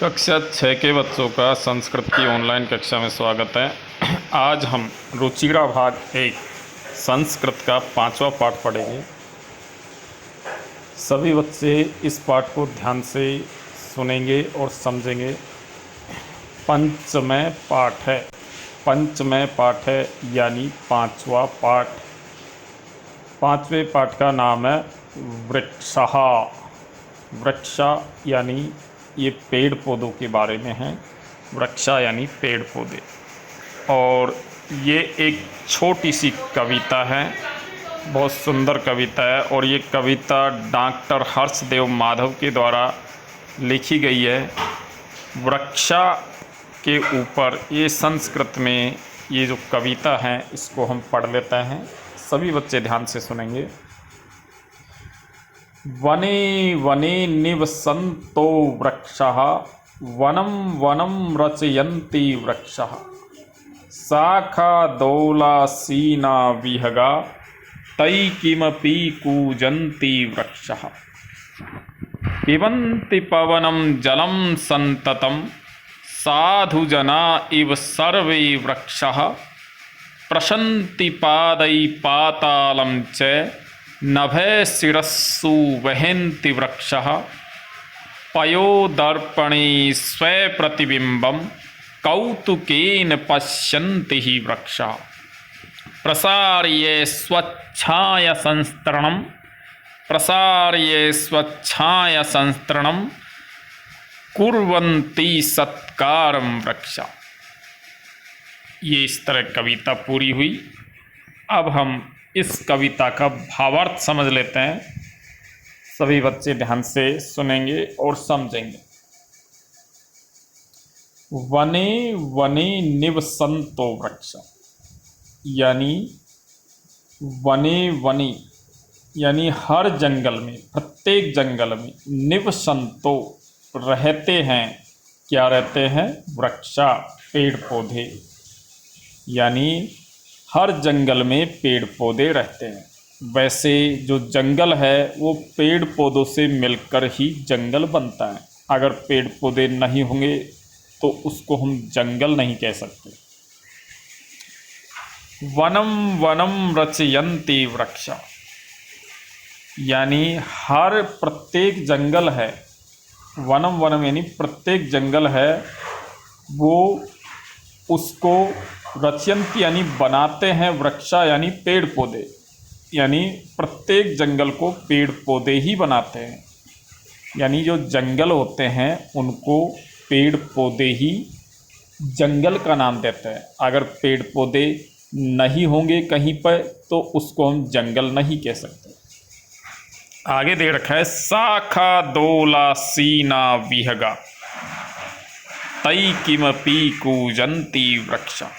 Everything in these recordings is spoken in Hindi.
कक्षा 6 के बच्चों का संस्कृत की ऑनलाइन कक्षा में स्वागत है। आज हम रुचिरा भाग 1 संस्कृत का 5वां पाठ पढ़ेंगे। सभी बच्चे इस पाठ को ध्यान से सुनेंगे और समझेंगे। पंचमय पाठ है यानी 5वां पाठ। 5वें पाठ का नाम है वृक्षः। वृक्षा यानी ये पेड़ पौधों के बारे में है। वृक्षा यानी पेड़ पौधे। और ये एक छोटी सी कविता है, बहुत सुंदर कविता है। और ये कविता डॉक्टर हर्षदेव माधव के द्वारा लिखी गई है। वृक्षा के ऊपर ये संस्कृत में ये जो कविता है इसको हम पढ़ लेते हैं। सभी बच्चे ध्यान से सुनेंगे। वने वने निवसन्तो वृक्षः वनं वनं रचयन्ति वृक्षः शाखादौलासीना विहगा तै किमपि कूजन्ति वृक्षः पिबन्ति पवनं जलं सन्ततं साधुजना इव सर्वे वृक्षः प्रशन्ति पादै पातालं च नभे शिरस्सु वहन्ति वृक्षः पयोदर्पणे स्वप्रतिबिम्बं कौतुकेन पश्यन्ति हि वृक्षः प्रसार्ये स्वच्छाय संस्तरणं कुर्वन्ति सत्कारं वृक्षः। ये इस तरह कविता पूरी हुई। अब हम इस कविता का भावार्थ समझ लेते हैं। सभी बच्चे ध्यान से सुनेंगे और समझेंगे। वने वने निवसन्तो वृक्ष यानी वने वने यानी हर जंगल में, प्रत्येक जंगल में निवसन्तो रहते हैं। क्या रहते हैं? वृक्षा, पेड़ पौधे। यानी हर जंगल में पेड़ पौधे रहते हैं। वैसे जो जंगल है वो पेड़ पौधों से मिलकर ही जंगल बनता है। अगर पेड़ पौधे नहीं होंगे तो उसको हम जंगल नहीं कह सकते। वनम वनम रचयन्ति वृक्षा यानी हर प्रत्येक जंगल है। वनम वनम यानी प्रत्येक जंगल है, वो उसको रचयन्ति यानी बनाते हैं। वृक्षा यानी पेड़ पौधे, यानी प्रत्येक जंगल को पेड़ पौधे ही बनाते हैं। यानी जो जंगल होते हैं उनको पेड़ पौधे ही जंगल का नाम देते हैं। अगर पेड़ पौधे नहीं होंगे कहीं पर तो उसको हम जंगल नहीं कह सकते। आगे दे रखा है शाखा दोलासीना विहगा तै किमपि कूजन्ति वृक्षा।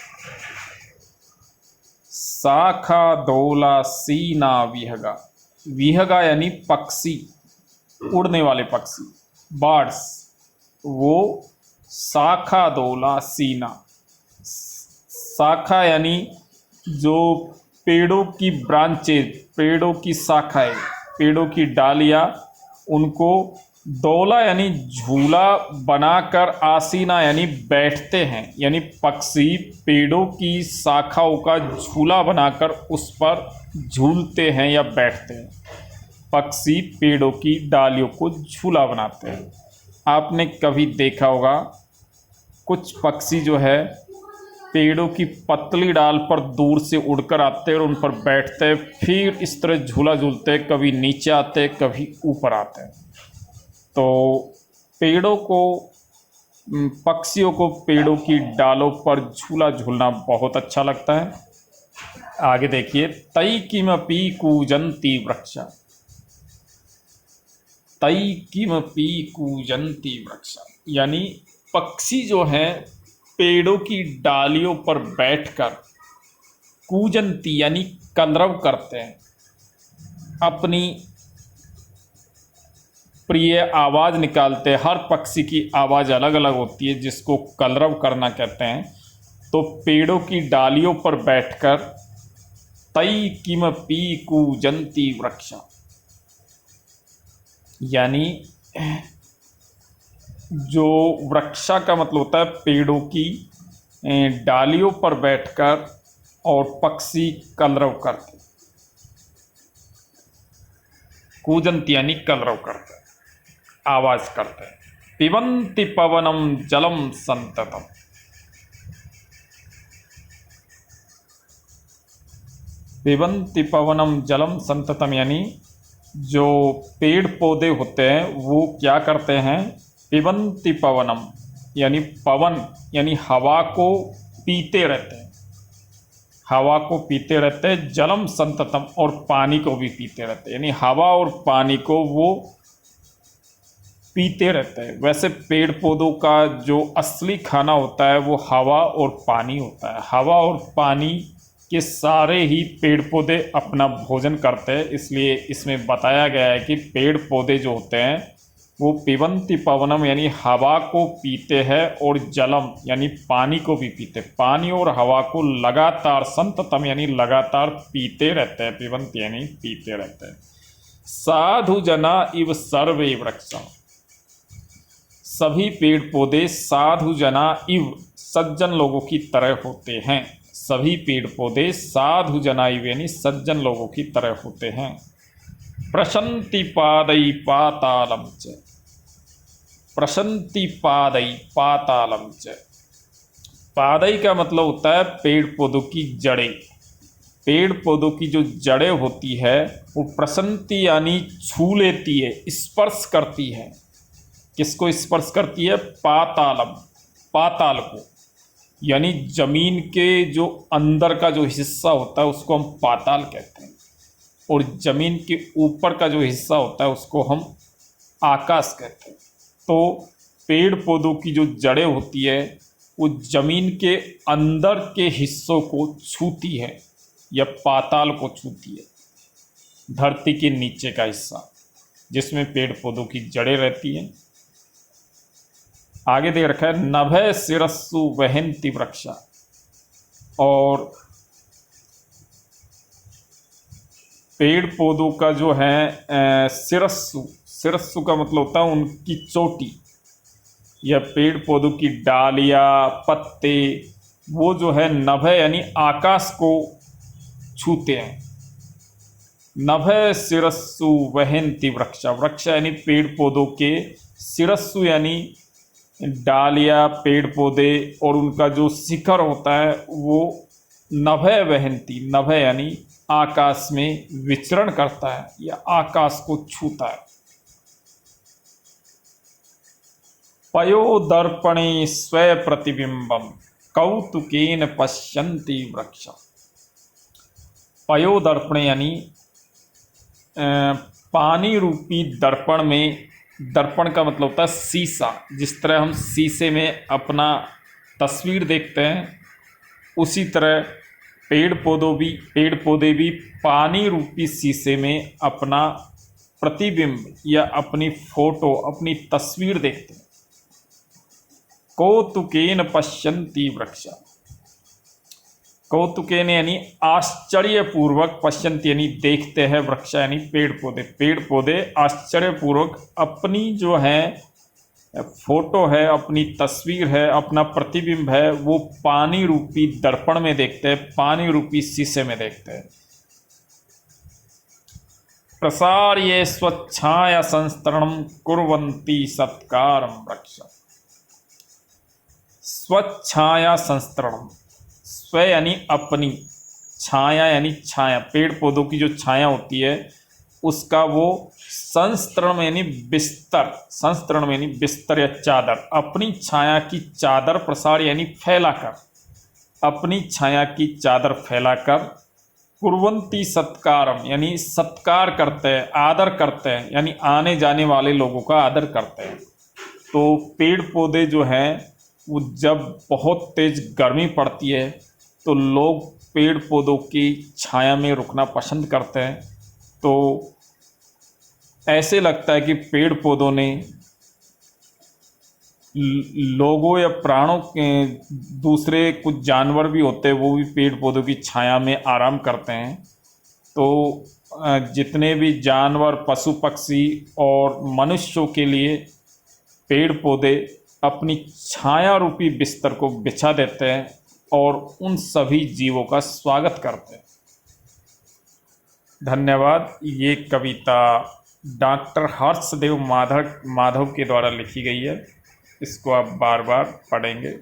शाखा दोलासीना विहगा। विहगा यानी पक्षी, उड़ने वाले पक्षी, बर्ड्स। वो शाखा दोलासीना, शाखा यानी जो पेड़ों की ब्रांचेज, पेड़ों की शाखाएं, पेड़ों की डालियां, उनको दौला यानी झूला बनाकर, आसीना यानी बैठते हैं। यानी पक्षी पेड़ों की शाखाओं का झूला बनाकर उस पर झूलते हैं या बैठते हैं। पक्षी पेड़ों की डालियों को झूला बनाते हैं। आपने कभी देखा होगा कुछ पक्षी जो है पेड़ों की पतली डाल पर दूर से उड़कर आते हैं और उन पर बैठते हैं, फिर इस तरह झूला झूलते हैं। कभी नीचे आते हैं, कभी ऊपर आते हैं। तो पेड़ों को, पक्षियों को पेड़ों की डालों पर झूला झूलना बहुत अच्छा लगता है। आगे देखिए, तै किमपि कूजन्ति वृक्षा। तै किमपि कूजन्ति वृक्षा यानी पक्षी जो हैं पेड़ों की डालियों पर बैठकर कूजन्ति यानी कलरव करते हैं। अपनी प्रिय आवाज़ निकालते हैं। हर पक्षी की आवाज़ अलग अलग होती है, जिसको कलरव करना कहते हैं। तो पेड़ों की डालियों पर बैठकर तै किमपि कूजन्ति वृक्षा यानी जो वृक्षा का मतलब होता है पेड़ों की डालियों पर बैठकर और पक्षी कलरव करते, कूजंती यानी कलरव करते, आवाज करते। पिबन्ति पवनम जलम संततम, पिबन्ति पवनम जलम संततम यानी जो पेड़ पौधे होते हैं वो क्या करते हैं, पिबन्ति पवनम यानी पवन यानी हवा को पीते रहते हैं, हवा को पीते रहते हैं, जलम संततम और पानी को भी पीते रहते हैं, यानी हवा और पानी को वो पीते रहते हैं। वैसे पेड़ पौधों का जो असली खाना होता है वो हवा और पानी होता है। हवा और पानी के सारे ही पेड़ पौधे अपना भोजन करते हैं, इसलिए इसमें बताया गया है कि पेड़ पौधे जो होते हैं वो पिबन्ति पवनम यानी हवा को पीते हैं और जलम यानी पानी को भी पीते, पानी और हवा को लगातार, संततम यानी लगातार पीते रहते हैं, पिबन्ति यानी पीते रहते हैं। साधु जना इव सर्वे वृक्षा, सभी पेड़ पौधे साधु जना इव सज्जन लोगों की तरह होते हैं, सभी पेड़ पौधे साधु जना इव यानी सज्जन लोगों की तरह होते हैं। प्रशन्ति पादई पातालम च, प्रशन्ति पादई पातालम च, पादई का मतलब होता है पेड़ पौधों की जड़ें। पेड़ पौधों की जो जड़ें होती है वो प्रशन्ति यानी छू लेती है, स्पर्श करती है। किसको स्पर्श करती है, पातालम, पाताल को, यानी जमीन के जो अंदर का जो हिस्सा होता है उसको हम पाताल कहते हैं, और जमीन के ऊपर का जो हिस्सा होता है उसको हम आकाश कहते हैं। तो पेड़ पौधों की जो जड़ें होती है वो जमीन के अंदर के हिस्सों को छूती है या पाताल को छूती है, धरती के नीचे का हिस्सा जिसमें पेड़ पौधों की जड़ें रहती हैं। आगे दे रखा है नभय शिरस्सु वहन्ति वृक्षा, और पेड़ पौधों का जो है शिरस्सु, शिरस्सु का मतलब होता है उनकी चोटी, या पेड़ पौधों की डालियाँ पत्ते वो जो है नभय यानी आकाश को छूते हैं। नभय शिरस्सु वहन्ति वृक्षा, वृक्षा यानी पेड़ पौधों के, शिरस्सु यानी डालियाँ पेड़ पौधे और उनका जो शिखर होता है वो नभय वहन्ति, नभय यानी आकाश में विचरण करता है या आकाश को छूता है। पयोदर्पणे स्वय प्रतिबिंबम कौतुकेन पश्यन्ति वृक्षा, पयोदर्पणे यानी पानी रूपी दर्पण में, दर्पण का मतलब होता है शीशा, जिस तरह हम शीशे में अपना तस्वीर देखते हैं उसी तरह पेड़ पौधे भी पानी रूपी शीशे में अपना प्रतिबिंब या अपनी फोटो, अपनी तस्वीर देखते हैं। कौतुकेन पश्यन्ति वृक्षा, कौतुकेन यानी आश्चर्यपूर्वक, पश्यन्ति यानी देखते हैं, वृक्षा यानी पेड़ पौधे, पेड़ पौधे आश्चर्यपूर्वक अपनी जो है फोटो है, अपनी तस्वीर है, अपना प्रतिबिंब है वो पानी रूपी दर्पण में देखते हैं, पानी रूपी शीशे में देखते हैं। प्रसार्य स्वच्छाया संस्तरणम कुर्वन्ति सत्कारम वृक्षा, स्वच्छाया संस्तरणम, स्व यानी अपनी, छाया यानी छाया, पेड़ पौधों की जो छाया होती है उसका वो संस्तरण यानी बिस्तर, संस्तरण यानी बिस्तर या चादर, अपनी छाया की चादर, प्रसार यानी फैलाकर, अपनी छाया की चादर फैलाकर, कुर्वन्ति सत्कारम यानी सत्कार करते हैं, आदर करते हैं, यानी आने जाने वाले लोगों का आदर करते हैं। तो पेड़ पौधे जो हैं वो जब बहुत तेज गर्मी पड़ती है तो लोग पेड़ पौधों की छाया में रुकना पसंद करते हैं। तो ऐसे लगता है कि पेड़ पौधों ने लोगों या प्राणों के, दूसरे कुछ जानवर भी होते हैं वो भी पेड़ पौधों की छाया में आराम करते हैं। तो जितने भी जानवर, पशु पक्षी और मनुष्यों के लिए पेड़ पौधे अपनी छाया रूपी बिस्तर को बिछा देते हैं और उन सभी जीवों का स्वागत करते हैं। धन्यवाद। ये कविता डॉक्टर हर्षदेव माधव के द्वारा लिखी गई है। इसको आप बार बार पढ़ेंगे।